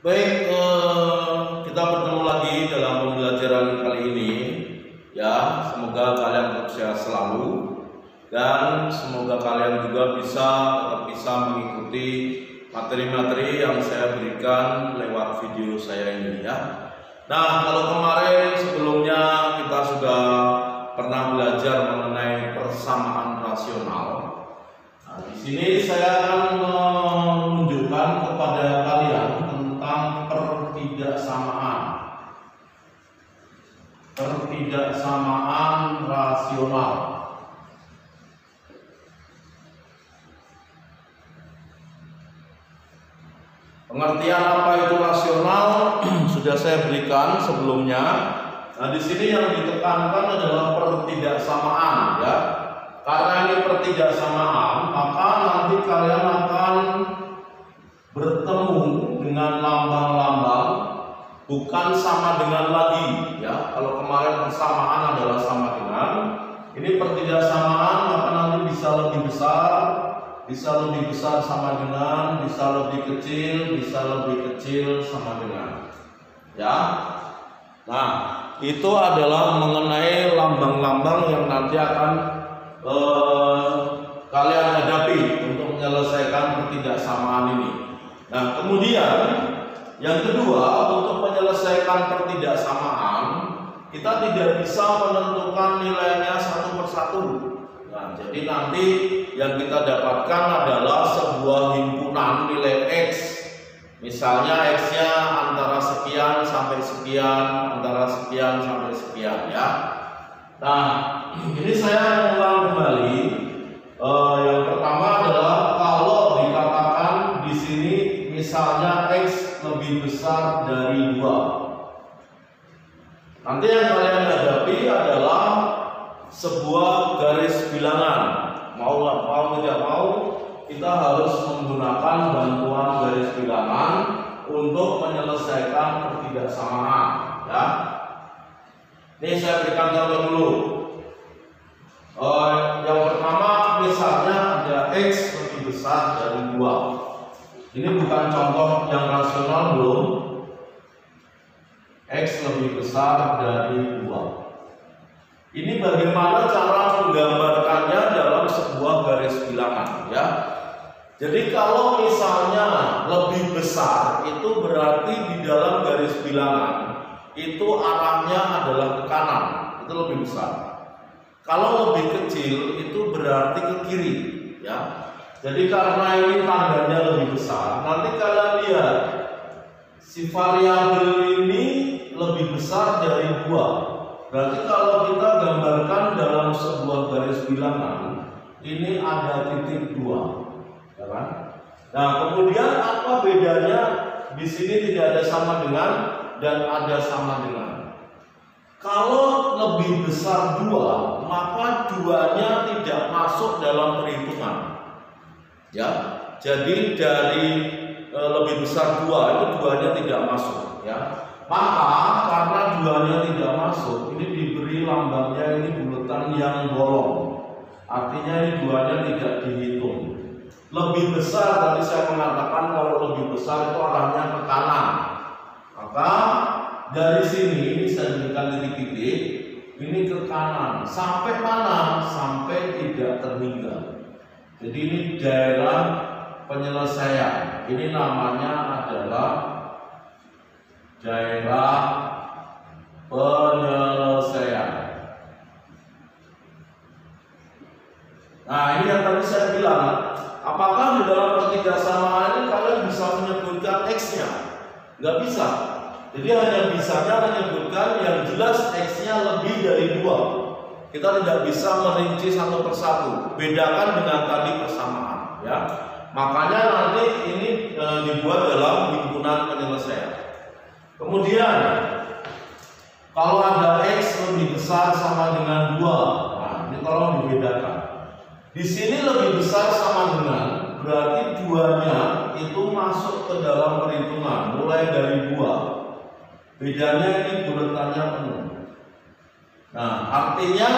Baik, kita bertemu lagi dalam pembelajaran kali ini. Ya, semoga kalian tetap sehat selalu dan semoga kalian juga tetap bisa mengikuti materi-materi yang saya berikan lewat video saya ini ya. Nah, kalau kemarin sebelumnya kita sudah pernah belajar mengenai persamaan rasional. Nah, di sini saya akan menunjukkan kepada kalian tentang pertidaksamaan rasional. Pengertian apa itu rasional sudah saya berikan sebelumnya. Nah, di sini yang ditekankan adalah pertidaksamaan ya. Karena ini pertidaksamaan, maka nanti kalian akan bertemu dengan lambang-lambang bukan sama dengan lagi ya. Kalau kemarin persamaan adalah sama dengan, ini pertidaksamaan maka nanti bisa lebih besar sama dengan, bisa lebih kecil sama dengan ya. Nah, itu adalah mengenai lambang-lambang yang nanti akan kalian hadapi untuk menyelesaikan pertidaksamaan ini. Nah, kemudian yang kedua, untuk menyelesaikan pertidaksamaan kita tidak bisa menentukan nilainya satu persatu. Nah, jadi nanti yang kita dapatkan adalah sebuah himpunan nilai X. Misalnya X-nya antara sekian sampai sekian, antara sekian sampai sekian ya. Nah, ini saya mengulang kembali. Yang pertama adalah kalau dikatakan di sini misalnya X lebih besar dari 2. Nanti yang kalian hadapi adalah sebuah garis bilangan. Mau tidak mau kita harus menggunakan bantuan garis bilangan untuk menyelesaikan pertidaksamaan ya. Ini saya berikan contoh dulu. Yang pertama misalnya ada X lebih besar dari 2. Ini bukan contoh yang rasional belum. X lebih besar dari 2. Ini bagaimana cara menggambarkannya dalam sebuah garis bilangan ya. Jadi kalau misalnya lebih besar itu berarti di dalam garis bilangan itu arahnya adalah ke kanan, itu lebih besar. Kalau lebih kecil itu berarti ke kiri ya. Jadi karena ini tandanya lebih besar, nanti kalian lihat si variabel ini lebih besar dari 2. Berarti kalau kita gambarkan dalam sebuah garis bilangan, ini ada titik 2, ya kan? Nah, kemudian apa bedanya? Di sini tidak ada sama dengan dan ada sama dengan. Kalau lebih besar 2, maka 2-nya tidak masuk dalam perhitungan. Ya, jadi dari lebih besar 2 itu 2-nya tidak masuk ya. Maka karena 2-nya tidak masuk, ini diberi lambangnya ini bulatan yang bolong. Artinya ini 2-nya tidak dihitung. Lebih besar tadi saya mengatakan kalau lebih besar itu arahnya ke kanan. Maka dari sini ini saya berikan titik-titik, ini ke kanan. Sampai mana? Sampai tidak terhingga. Jadi ini daerah penyelesaian. Ini namanya adalah daerah penyelesaian. Nah, ini yang tadi saya bilang. Apakah di dalam pertidaksamaan ini kalian bisa menyebutkan X-nya? Nggak bisa. Jadi hanya bisanya menyebutkan yang jelas X-nya lebih dari 2. Kita tidak bisa merinci satu persatu. Bedakan dengan tadi persamaan ya. Makanya nanti ini dibuat dalam himpunan penyelesaian. Kemudian kalau ada X lebih besar sama dengan 2, nah ini tolong dibedakan. Di sini lebih besar sama dengan berarti 2-nya itu masuk ke dalam perhitungan mulai dari 2. Bedanya ini bulatannya penuh. Nah, artinya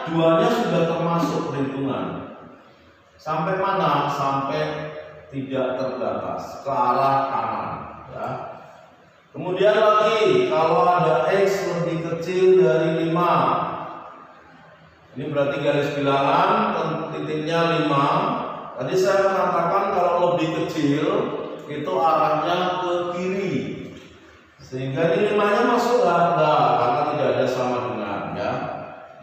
2-nya sudah termasuk perhitungan. Sampai mana? Sampai tidak terbatas ke arah kanan ya. Kemudian lagi kalau ada X lebih kecil dari 5, ini berarti garis bilangan titiknya 5. Tadi saya mengatakan kalau lebih kecil itu arahnya ke kiri, sehingga ini 5-nya masuk enggak, karena tidak ada sama dengan ya.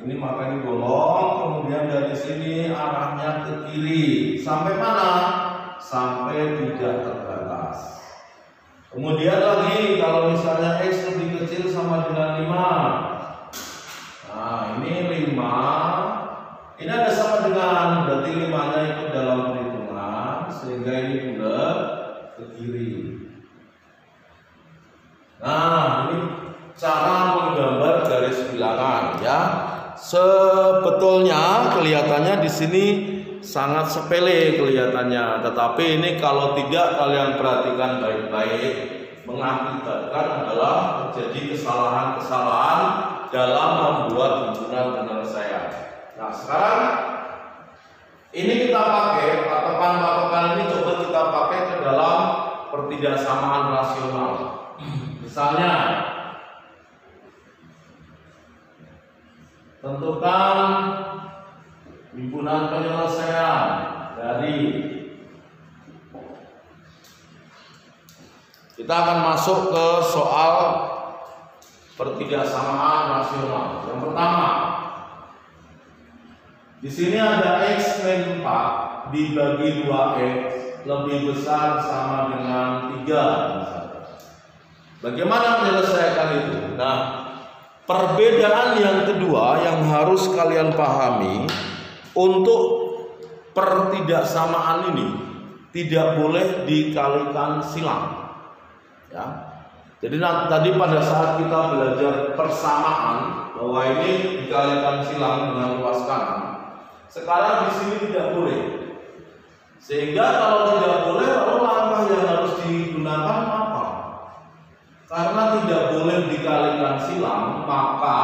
Ini maka ini bolong, kemudian dari sini arahnya ke kiri sampai mana? Sampai tidak terbatas. Kemudian lagi kalau misalnya X lebih kecil sama dengan 5. Nah, ini 5. Ini ada sama dengan, berarti 5-nya ikut dalam perhitungan, sehingga ini bulat ke kiri. Nah, ini cara menggambar garis bilangan ya. Sebetulnya kelihatannya di sini sangat sepele kelihatannya, tetapi ini kalau tidak kalian perhatikan baik-baik mengakibatkan adalah terjadi kesalahan-kesalahan dalam membuat himpunan penyelesaian. Nah, sekarang ini kita pakai patokan-patokan ini, coba kita pakai ke dalam pertidaksamaan rasional. Misalnya, tentukan himpunan penyelesaian dari, kita akan masuk ke soal pertidaksamaan rasional. Yang pertama, di sini ada X min 4 dibagi 2X lebih besar sama dengan 3. Bagaimana menyelesaikan itu? Nah, perbedaan yang kedua yang harus kalian pahami, untuk pertidaksamaan ini tidak boleh dikalikan silang. Ya. Jadi tadi pada saat kita belajar persamaan bahwa ini dikalikan silang dengan luas kanan. Sekarang di sini tidak boleh. Sehingga kalau tidak boleh, lalu langkah yang harus digunakan apa? Karena tidak boleh dikalikan silang, maka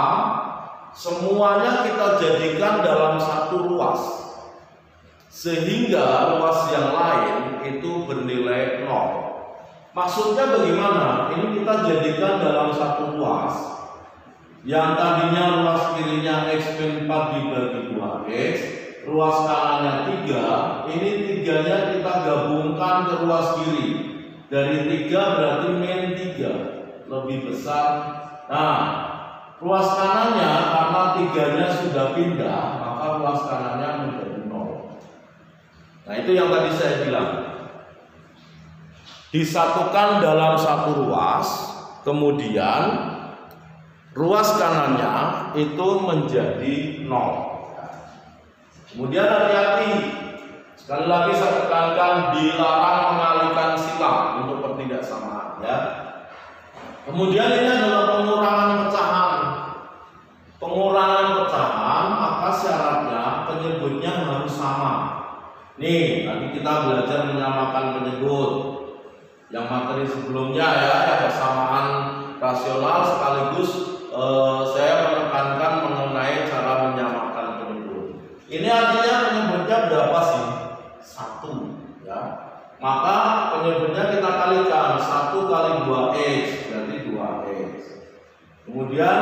semuanya kita jadikan dalam satu ruas, sehingga ruas yang lain itu bernilai 0. Maksudnya bagaimana? Ini kita jadikan dalam satu ruas, yang tadinya ruas kirinya X min 4 dibagi 2X, ruas kanannya 3. Ini 3-nya kita gabungkan ke ruas kiri. Dari 3 berarti min 3 lebih besar. Nah, ruas kanannya karena 3-nya sudah pindah, maka ruas kanannya menjadi 0. Nah, itu yang tadi saya bilang. Disatukan dalam satu ruas, kemudian ruas kanannya itu menjadi 0. Kemudian hati-hati, sekali lagi saya tekankan, dilarang mengalihkan silang untuk pertidaksamaan ya. Kemudian ini adalah pengurangan pecahan. Pengurangan pecahan, maka syaratnya penyebutnya harus sama. Nih, tadi kita belajar menyamakan penyebut. Yang materi sebelumnya ya, yang persamaan rasional, sekaligus saya menekankan mengenai cara menyamakan penyebut. Ini artinya penyebutnya berapa sih? 1 ya. Maka penyebutnya kita kalikan 1 kali 2X berarti 2X. Kemudian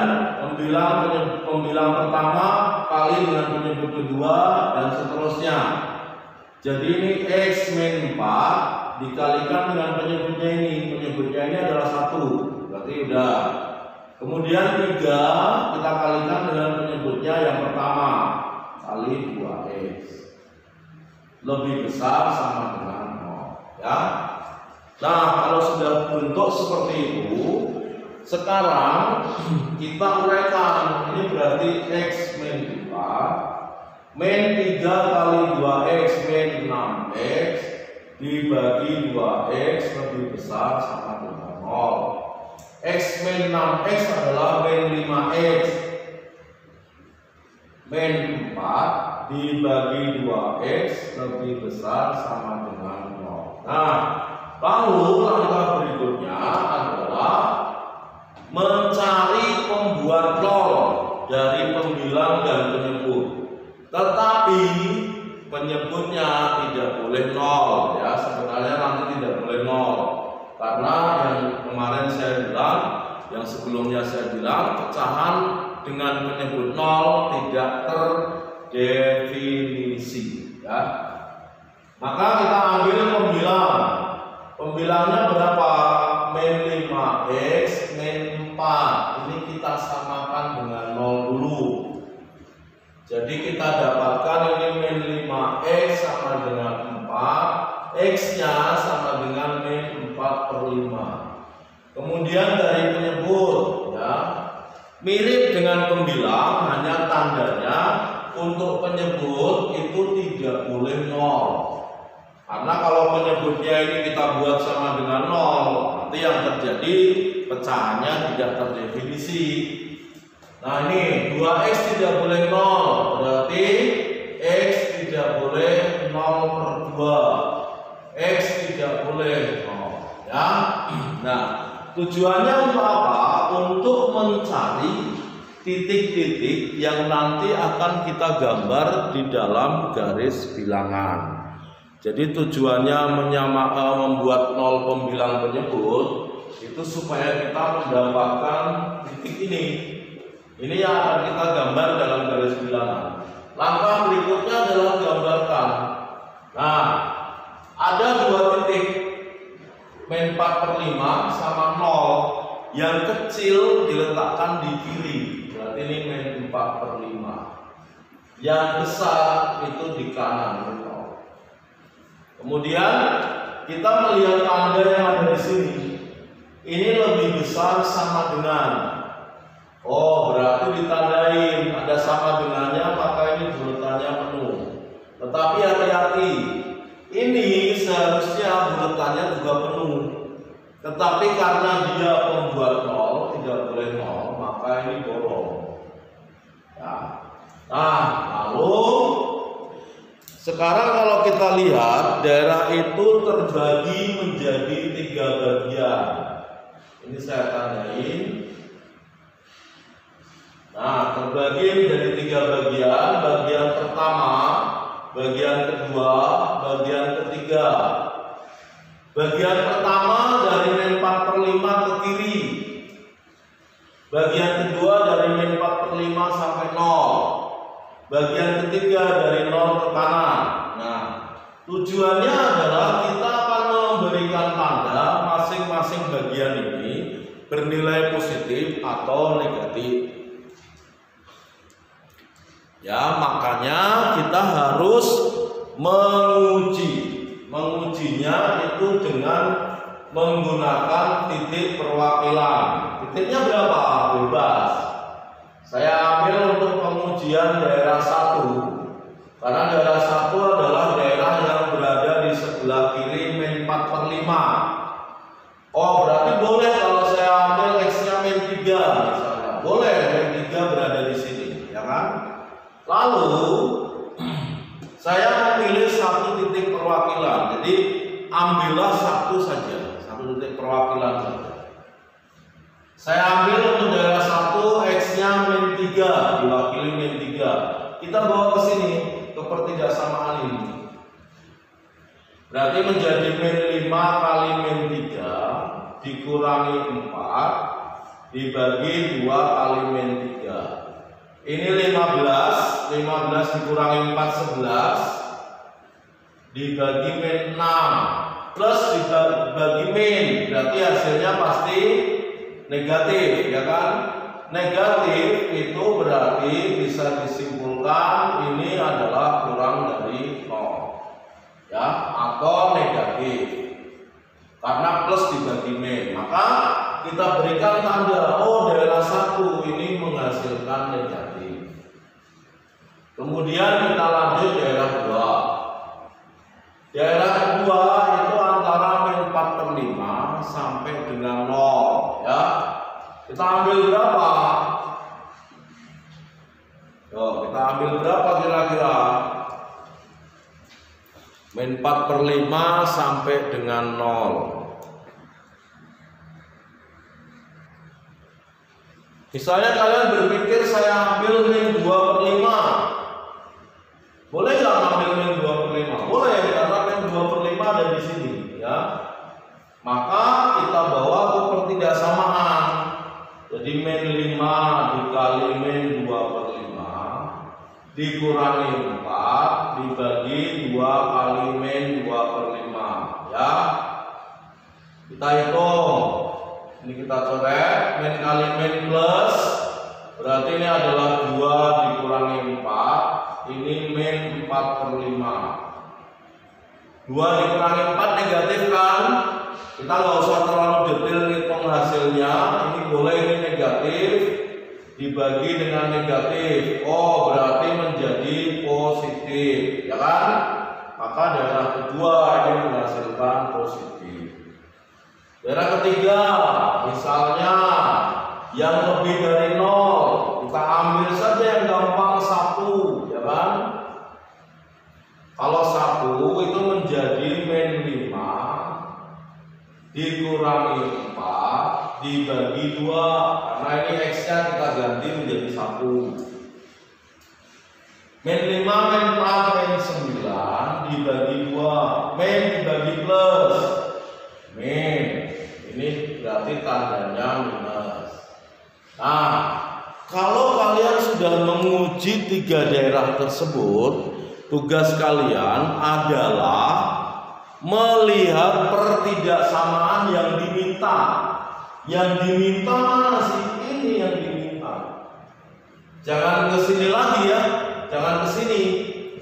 pembilang pertama kali dengan penyebut kedua dan seterusnya. Jadi ini X min 4 dikalikan dengan penyebutnya ini. Penyebutnya ini adalah 1, berarti udah. Kemudian 3 kita kalikan dengan penyebutnya yang pertama kali 2X lebih besar sama dengan 0 ya. Nah, kalau sudah bentuk seperti itu, sekarang kita uraikan. Ini berarti X min 4 min 3 kali 2X min 6X dibagi 2X lebih besar sama dengan 0. X min 6X adalah min 5X. Min 4 dibagi 2X lebih besar sama dengan 0. Nah, lalu langkah berikutnya adalah mencari pembuat 0 dari pembilang dan penyebut. Tetapi penyebutnya tidak boleh 0 ya. Sebenarnya nanti tidak boleh 0 karena yang kemarin saya bilang Yang sebelumnya saya bilang pecahan dengan penyebut nol tidak terdefinisi, ya. Maka kita ambil pembilang. Pembilangnya berapa? Min 5x min 4. Ini kita samakan dengan 0 dulu. Jadi kita dapatkan ini min 5x sama dengan 4, x-nya sama dengan min 4/5. Kemudian dari penyebut, ya, mirip dengan pembilang, hanya tandanya untuk penyebut itu tidak boleh 0. Karena kalau penyebutnya ini kita buat sama dengan 0, nanti yang terjadi pecahannya tidak terdefinisi. Nah ini 2x tidak boleh 0, berarti x tidak boleh 0/2, x tidak boleh 0, ya. Nah tujuannya untuk apa? Untuk mencari titik-titik yang nanti akan kita gambar di dalam garis bilangan. Jadi tujuannya membuat 0 pembilang penyebut itu supaya kita mendapatkan titik ini. Ini yang akan kita gambar dalam garis bilangan. Langkah berikutnya adalah gambarkan. Nah, ada dua titik, min 4/5 sama 0. Yang kecil diletakkan di kiri, berarti ini min 4/5. Yang besar itu di kanan. Kemudian kita melihat tanda yang ada di sini. Ini lebih besar sama dengan. Oh, berarti ditandain ada sama dengannya, maka ini buletannya penuh. Tetapi hati-hati, ini seharusnya buletannya juga penuh. Tetapi karena dia membuat 0, tidak boleh 0, maka ini bolong. Ya. Nah, lalu sekarang kalau kita lihat daerah itu terbagi menjadi 3 bagian. Ini saya tandain. Nah, terbagi menjadi 3 bagian. Bagian pertama, bagian kedua, bagian ketiga. Bagian pertama dari min 4/5 ke kiri. Bagian kedua dari min 4/5 sampai 0. Bagian ketiga dari 0 ke kanan. Nah, tujuannya adalah kita akan memberikan tanda masing-masing bagian ini bernilai positif atau negatif. Ya, makanya kita harus mengujinya itu dengan menggunakan titik perwakilan. Titiknya berapa? Bebas. Saya ambil untuk pengujian daerah 1, karena daerah 1 adalah daerah yang berada di sebelah kiri min 4/5. Oh, berarti boleh kalau saya ambil x-nya min 3 misalnya. Boleh min 3 berada di sini, ya kan? Lalu saya memilih satu titik perwakilan. Jadi ambillah satu saja, satu titik perwakilan saja. Saya ambil untuk daerah 1 x-nya min 3, diwakili min 3. Kita bawa ke sini, ke pertidaksamaan ini. Berarti menjadi min 5 kali min 3 dikurangi 4 dibagi 2 kali min 3. Ini 15 dikurangi 4, 11 dibagi min 6 plus dibagi min, berarti hasilnya pasti negatif, ya kan? Negatif itu berarti bisa disimpulkan ini adalah kurang dari 0, ya, atau negatif. Karena plus dibagi min, maka kita berikan tanda, oh daerah 1 ini menghasilkan negatif. Kemudian kita lanjut daerah 2. Daerah kedua itu antara min 4/5 sampai dengan 0, ya. Kita ambil berapa? Kita ambil berapa kira-kira? Min 4/5 sampai dengan 0. Misalnya kalian berpikir saya ambil min 2/5. Boleh nggak ambil min 2/5? Boleh, karena min 2/5 ada di sini, ya. Maka kita bawa ke pertidaksamaan. min 5 dikali min 2/5 dikurangi 4 dibagi 2 kali min 2/5 ya. Kita hitung. Ini kita coret, min kali min plus, berarti ini adalah 2 dikurangi 4, ini min 4/5. 2 dikurangi 4 negatif kan? Kita nggak usah terlalu detail ngitung hasilnya. Ini boleh, ini negatif dibagi dengan negatif. Oh, berarti menjadi positif, ya kan? Maka daerah kedua ini menghasilkan positif. Daerah ketiga, misalnya yang lebih dari 0, kita ambil saja yang gampang 1, ya kan? Kalau 1 itu menjadi min 5 dikurangi 4 dibagi 2, karena ini X-nya kita ganti menjadi 1. Min 5 min 4 min 9 dibagi 2, min dibagi plus, min, ini berarti tandanya minus. Nah, kalau kalian sudah menguji 3 daerah tersebut, tugas kalian adalah melihat pertidaksamaan yang diminta. Yang diminta mana sih? Ini yang diminta. Jangan ke sini lagi ya, jangan ke sini.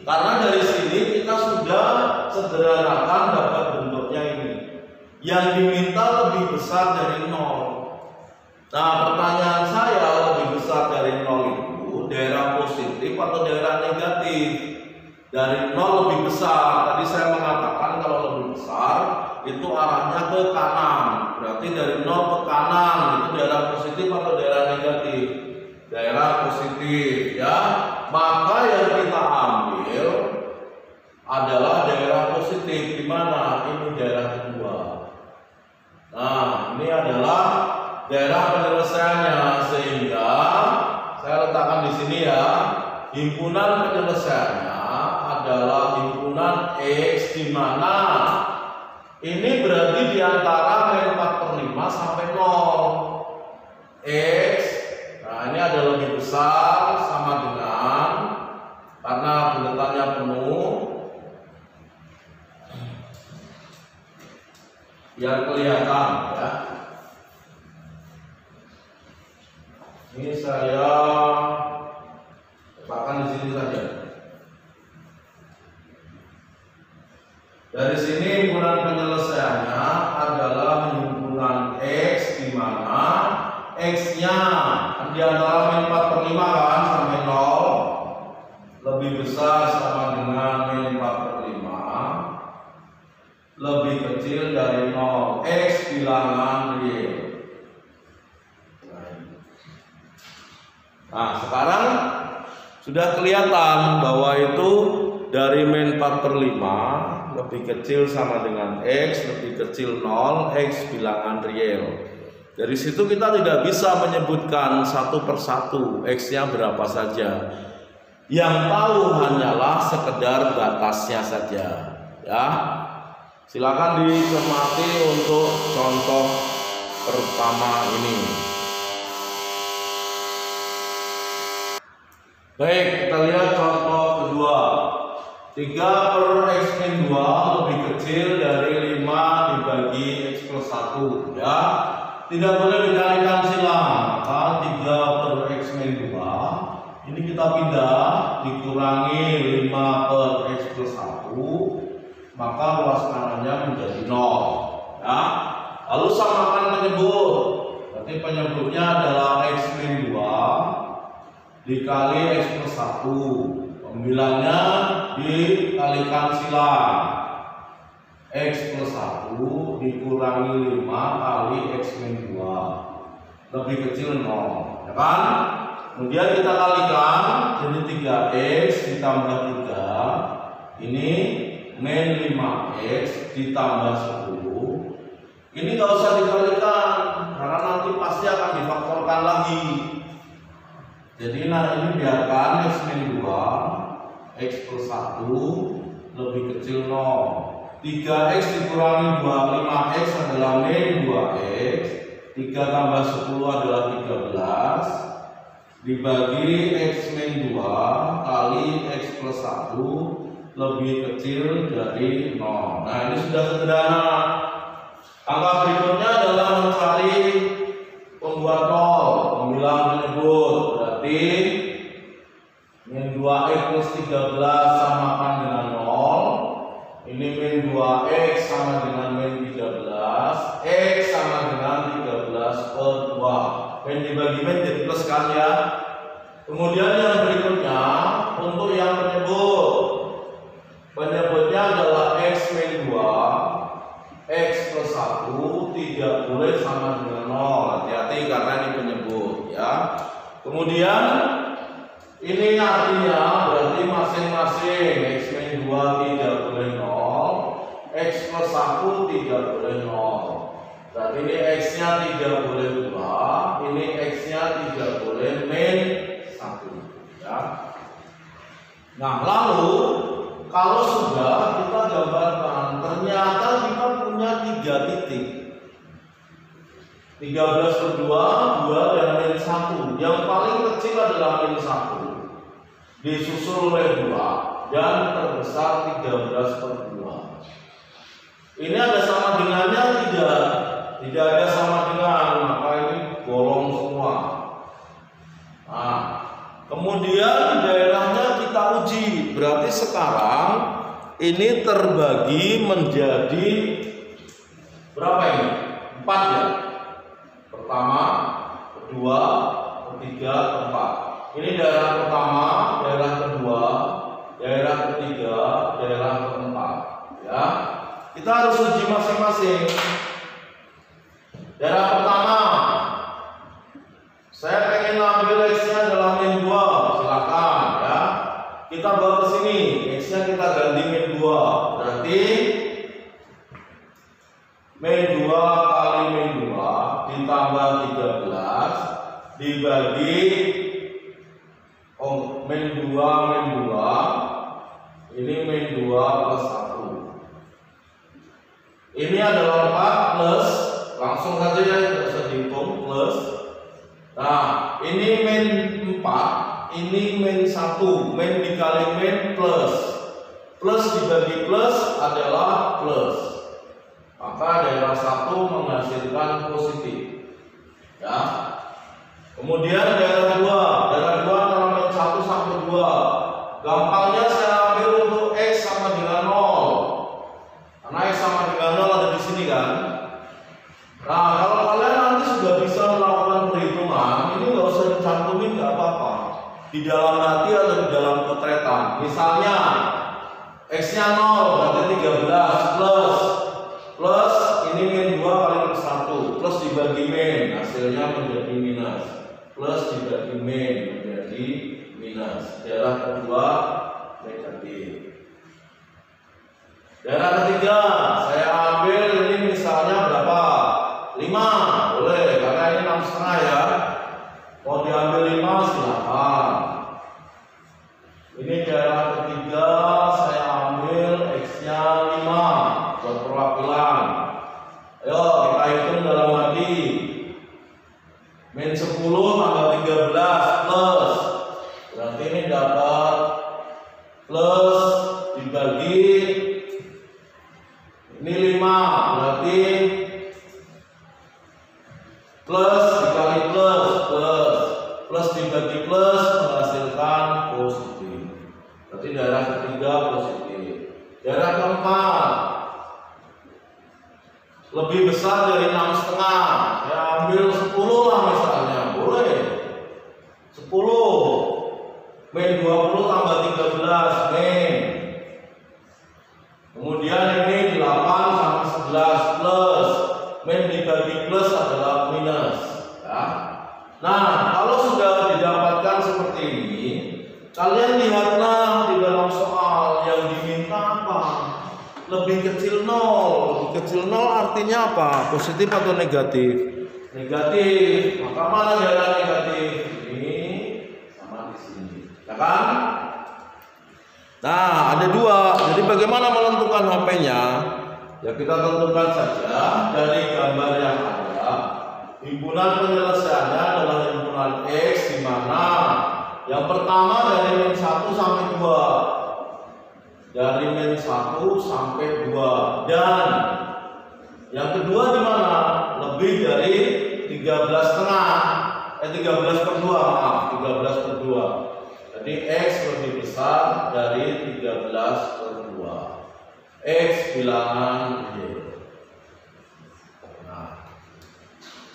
Karena dari sini kita sudah sederhanakan dapat bentuknya ini. Yang diminta lebih besar dari 0. Nah, pertanyaan saya, lebih besar dari 0 itu daerah positif atau daerah negatif? Dari 0 lebih besar. Tadi saya mengatakan kalau lebih besar itu arahnya ke kanan. Berarti dari 0 ke kanan itu daerah positif atau daerah negatif? Daerah positif ya. Maka yang kita ambil adalah daerah positif. Di mana? Ini daerah kedua. Nah, ini adalah daerah penyelesaiannya, sehingga saya letakkan di sini ya. Himpunan penyelesaiannya adalah himpunan X, di mana ini berarti di antara min 4/5 sampai 0. X, nah ini ada lebih besar sama dengan, karena buletannya penuh, biar kelihatan ya. Ini saya letakkan di sini saja. Dari sini himpunan penyelesaiannya adalah himpunan X, di mana X-nya di antara min 4/5 kan sampai 0, lebih besar sama dengan min 4/5, lebih kecil dari 0. X bilangan real. Nah, sekarang sudah kelihatan bahwa itu dari min 4/5 lebih kecil sama dengan X, lebih kecil 0, X bilangan real. Dari situ kita tidak bisa menyebutkan satu persatu X-nya berapa saja. Yang tahu hanyalah sekedar batasnya saja ya. Silakan dicermati untuk contoh pertama ini. Baik, kita lihat contoh kedua. 3/x-2 lebih kecil dari 5 dibagi x plus 1 ya. Tidak boleh dikalikan silang, maka 3/x-2 ini kita pindah, dikurangi 5/x plus 1, maka luas kanannya menjadi 0 ya. Lalu samakan penyebut, berarti penyebutnya adalah x-2 dikali x plus 1, pembilangnya dikalikan silang, x plus 1 dikurangi 5 kali x-2 lebih kecil 0 ya kan. Kemudian kita kalikan, jadi 3x ditambah 3, ini min 5x ditambah 10. Ini nggak usah dikalikan karena nanti pasti akan difaktorkan lagi. Jadi nah ini biarkan x-2 x plus 1 lebih kecil 0. 3x dikurangi 5x adalah min 2x 3 tambah 10 adalah 13 dibagi X min 2 kali X plus 1 lebih kecil dari 0. Nah, ini sudah sederhana. Angka berikutnya adalah mencari pembuat 0, pembilang penyebut. Berarti min 2X plus 13 samakan dengan 0. Ini min 2X sama dengan min 13. X sama dengan 13 per 2. Min dibagi min jadi plus kan ya. Kemudian yang berikutnya untuk yang penyebut. Penyebutnya adalah X min 2 X plus 1 tidak boleh sama dengan 0. Hati-hati karena ini penyebut ya. Kemudian ini artinya berarti masing-masing X min 2 tidak boleh 0, X plus 1 tidak boleh 0. Berarti ini X-nya tidak boleh 2, ini X-nya tidak boleh min 1 ya. Nah, lalu kalau sudah kita gambarkan, ternyata kita punya 3 titik. 13 per 2, 2 dan min 1. Yang paling kecil adalah min 1. Disusul oleh 2 dan terbesar 13 per 2. Ini ada sama dengannya tidak? Tidak ada sama dengan, maka ini bolong semua. Nah, kemudian daerahnya kita uji. Berarti sekarang ini terbagi menjadi berapa ini? 4 ya. Pertama, kedua, ketiga, keempat. Ini daerah pertama, daerah kedua, daerah ketiga, daerah keempat. Ya, kita harus uji masing-masing. Daerah pertama, saya pengen ambil X-nya adalah min 2, silakan ya. Kita bawa ke sini, X-nya kita ganti min 2. Berarti min 2 kali min 2 ditambah 13 dibagi min 2 min 2. Ini min 2 plus 1. Ini adalah 4 plus, langsung saja ya, tidak usah dihitung, plus. Nah, ini min 4, ini min 1, min dikali min plus. Plus dibagi plus adalah plus. Maka daerah 1 menghasilkan positif. Ya. Kemudian daerah 2 antara min 1 sampai 2. Gampangnya saya ambil untuk X sama dengan 0. Karena X sama dengan 0 ada di sini kan. Nah, kalau kalian nanti sudah bisa melakukan perhitungan, ini nggak usah dicantumin, nggak apa-apa. Di dalam hati atau di dalam potretan. Misalnya X-nya 0 berarti 13 plus ini min 2 kali plus 1 plus dibagi min hasilnya menjadi minus, plus dibagi min menjadi minus. Daerah kedua negatif. Daerah ketiga saya ambil ini misalnya berapa? 5 boleh karena ini 6,5 ya. Mau diambil 5 silakan. Ini daerah ketiga saya ambil X-nya 5 buat perwakilan. Ayo kita hitung dalam hati. Min 10 tambah 13 plus. Berarti ini dapat plus dibagi ini 5 berarti plus dikali plus dibagi plus menghasilkan positif. Berarti daerah ketiga positif. Daerah keempat lebih besar dari 6,5. Ya ambil 10 lah misalnya, boleh 10 min 20 tambah 13 min. Kemudian ini 8 sama 11 plus min dibagi plus adalah minus ya. Nah, kalau sudah didapatkan seperti ini, kalian lihatlah di dalam soal yang diminta apa? Lebih kecil 0. Lebih kecil 0 artinya apa? Positif atau negatif? Negatif. Maka mana daerah negatif? Ini sama di sini. Ya kan? Nah, ada 2. Jadi bagaimana menentukan HP-nya? Ya kita tentukan saja dari gambar yang ada. Di Himpunan penyelesaiannya adalah himpunan X, di mana yang pertama dari min 1 sampai 2. Dari min 1 sampai 2. Dan yang kedua di mana? Lebih dari 13,5. 13/2. Jadi X lebih besar dari 13/2. X bilangan Y.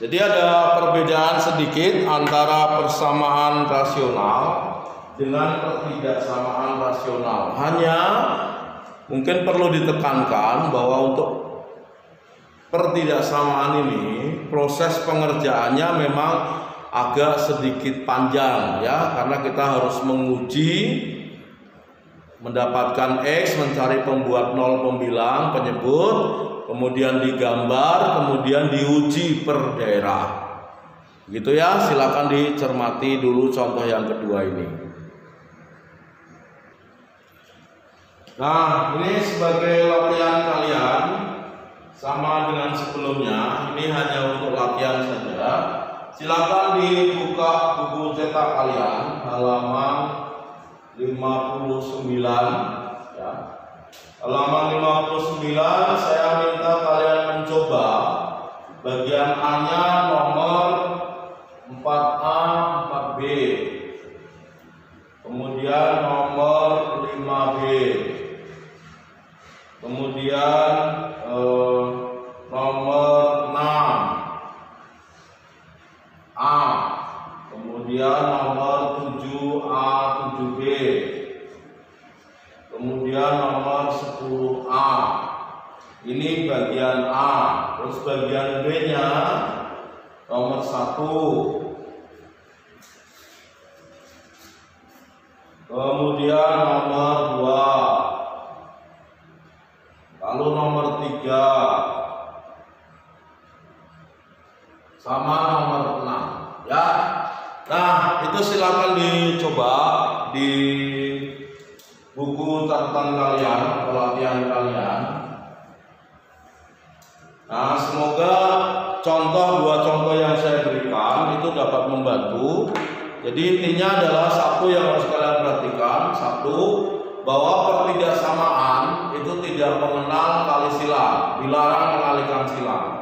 Jadi ada perbedaan sedikit antara persamaan rasional dengan pertidaksamaan rasional. Hanya mungkin perlu ditekankan bahwa untuk pertidaksamaan ini proses pengerjaannya memang agak sedikit panjang ya, karena kita harus menguji, mendapatkan X, mencari pembuat nol pembilang penyebut, kemudian digambar, kemudian diuji per daerah. Gitu ya, silakan dicermati dulu contoh yang kedua ini. Nah, ini sebagai latihan kalian sama dengan sebelumnya, ini hanya untuk latihan saja. Silakan dibuka buku cetak kalian halaman 59 ya. Halaman 59 saya minta kalian mencoba bagian A-nya nomor 4A, 4B. Kemudian nomor 5B. Kemudian nomor 6A. Kemudian nomor 7A, 7B. Kemudian nomor 10A. Ini bagian A. Terus bagian B-nya nomor 1. Kemudian nomor 2. Lalu nomor 3. Sama nomor 6 ya. Nah, itu silakan dicoba di buku catatan kalian atau latihan kalian. Nah, semoga dua contoh yang saya berikan itu dapat membantu. Jadi intinya adalah satu yang harus kalian perhatikan, satu, bahwa pertidaksamaan itu tidak mengenal kali silang, dilarang mengalihkan silang.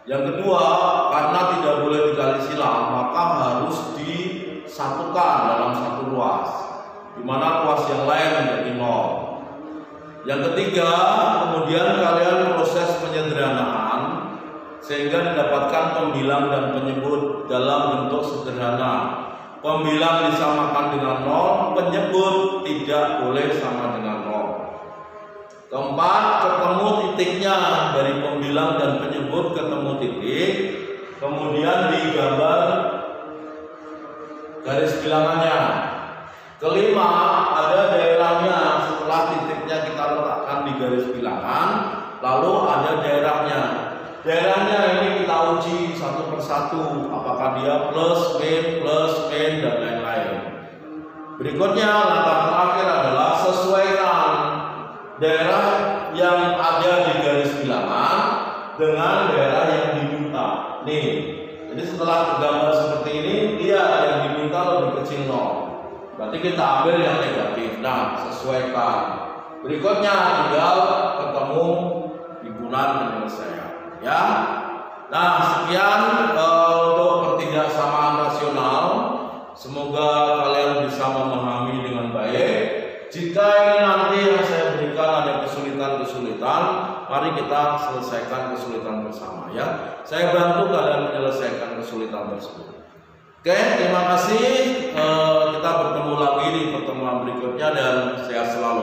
Yang kedua, karena tidak boleh dikali silang, maka harus disatukan dalam satu ruas, di mana ruas yang lain menjadi nol. Yang ketiga, kemudian kalian proses penyederhanaan sehingga didapatkan pembilang dan penyebut dalam bentuk sederhana. Pembilang disamakan dengan nol, penyebut tidak boleh sama dengan nol. Keempat, ketemu titiknya dari pembilang dan penyebut, ketemu titik, kemudian digambar garis bilangannya. Kelima, ada daerahnya. Setelah titiknya kita letakkan di garis bilangan, lalu ada daerahnya. Daerahnya ini kita uji satu persatu, apakah dia plus, min, dan lain-lain. Berikutnya, langkah terakhir adalah sesuaikan daerah yang ada di garis bilangan dengan daerah yang diminta. Nih, jadi setelah tergambar seperti ini, dia yang diminta lebih kecil 0. Berarti kita ambil yang negatif. Nah, sesuaikan. Berikutnya tinggal ketemu himpunan penyelesaian. Ya, nah sekian untuk pertidaksamaan rasional. Semoga kalian bisa memahami dengan baik. Jika ini nanti yang saya berikan ada kesulitan-kesulitan, mari kita selesaikan kesulitan bersama ya. Saya bantu kalian menyelesaikan kesulitan tersebut. Oke, terima kasih. Kita bertemu lagi di pertemuan berikutnya dan sehat selalu.